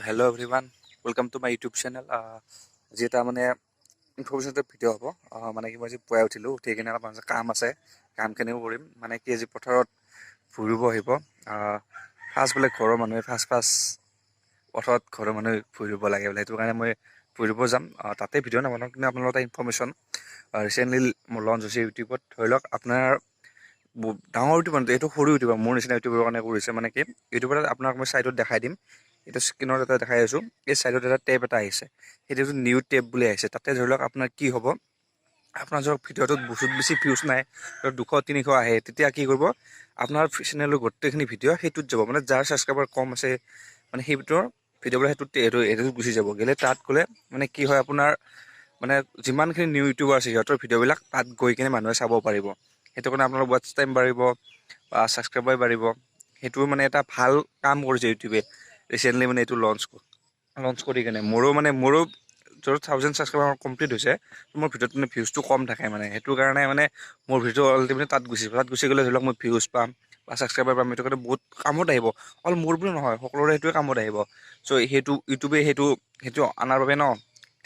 Hello everyone, welcome to my YouTube channel. আজি এটা মানে ইনফৰমেশ্যন ভিডিঅ' হ'ব। মানে কি মই আজি পুৱাই উঠিলোঁ, উঠি কিনে অলপ কাম আছে, কামখিনিও কৰিম। মানে কি আজি পথাৰত ফুৰিব আহিব। ফাৰ্ষ্ট বোলে ঘৰৰ মানুহে ফাৰ্ষ্ট পথাৰত ঘৰৰ মানুহে ফুৰিব লাগে বোলে, সেইটো কাৰণে মই ফুৰিব যাম। তাতে ভিডিঅ' নবনাওঁ, কিন্তু আপোনালোকৰ এটা ইনফৰমেশ্যন ৰিচেণ্টলি মোৰ লঞ্চ হৈছে ইউটিউবত। ধৰি লওক আপোনাৰ ডাঙৰ ইউটিউবাৰ, এইটো সৰু ইউটিউবাৰ, মোৰ নিচিনা ইউটিউবৰ কাৰণে কৰিছে। মানে কি ইউটিউবত আপোনাক মই চাইডত দেখাই দিম, এইটো স্ক্ৰীনত এটা দেখাই আছোঁ। এই চাইডত এটা টেব এটা আহিছে, সেইটো নিউ টেব বুলি আহিছে। তাতে ধৰি লওক আপোনাৰ কি হ'ব, আপোনাৰ ধৰক ভিডিঅ'টোত বহুত বেছি ভিউজ নাই, 200-300 আহে, তেতিয়া কি কৰিব, আপোনাৰ চেনেলৰ গোটেইখিনি ভিডিঅ' সেইটোত যাব। মানে যাৰ ছাবস্ক্ৰাইবাৰ কম আছে, মানে সেইটোৰ ভিডিঅ'বোৰ সেইটোত গুচি যাব। গ'লে তাত গ'লে মানে কি হয়, আপোনাৰ মানে যিমানখিনি নিউ ইউটিউবাৰ আছে সিহঁতৰ ভিডিঅ'বিলাক তাত গৈ কিনে মানুহে চাব পাৰিব। সেইটো কাৰণে আপোনাৰ ৱাটচ টাইম বাঢ়িব বা ছাবস্ক্ৰাইবাৰ বাঢ়িব। সেইটো মানে এটা ভাল কাম কৰিছে ইউটিউবে ৰিচেণ্টলি, মানে এইটো লঞ্চ কৰি কিনে। মোৰো 1000 ছাবস্ক্ৰাইবাৰ কমপ্লিট হৈছে। মোৰ ভিডিঅ'ত মানে ভিউজটো কম থাকে, মানে সেইটো কাৰণে মানে মোৰ ভিডিঅ' অলৰেডি মানে তাত গুচি গ'লে ধৰি লওক মই ভিউজ পাম বা ছাবস্ক্ৰাইবাৰ পাম। সেইটো কাৰণে বহুত কামত আহিব, অকল মোৰ বুলি নহয়, সকলোৰে সেইটোৱে কামত আহিব। চ' ইউটিউবে সেইটো অনাৰ বাবে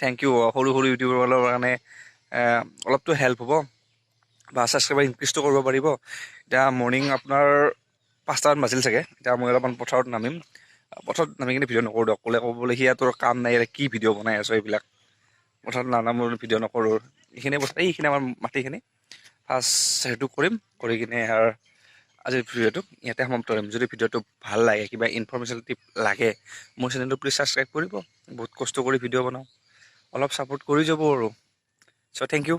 থেংক ইউ। সৰু ইউটিউবাৰৰ কাৰণে অলপতো হেল্প হ'ব বা ছাবস্ক্ৰাইবাৰ ইনক্ৰিজটো কৰিব পাৰিব। এতিয়া মৰ্ণিং আপোনাৰ 5টামান বাজিল চাগে, এতিয়া মই অলপমান পথাৰত নামি কিনে ভিডিঅ' নকৰোঁ দিয়ক। ক'লে সি তোৰ কাম নাই, কি ভিডিঅ' বনাই আছোঁ এইবিলাক। পথাৰত নানামো, ভিডিঅ' নকৰোঁ। এইখিনি আমাৰ মাটিখিনি ফাৰ্ষ্ট সেইটো কৰি কিনে আৰু আজিৰ ভিডিঅ'টো ইয়াতে সমাপ্ত কৰিম। যদি ভিডিঅ'টো ভাল লাগে, কিবা ইনফৰমেশ্যন লাগে, মোৰ চেনেলটো প্লিজ ছাবস্ক্ৰাইব কৰিব। বহুত কষ্ট কৰি ভিডিঅ' বনাওঁ, অলপ ছাপোৰ্ট কৰি যাব আৰু। চ' থেংক ইউ।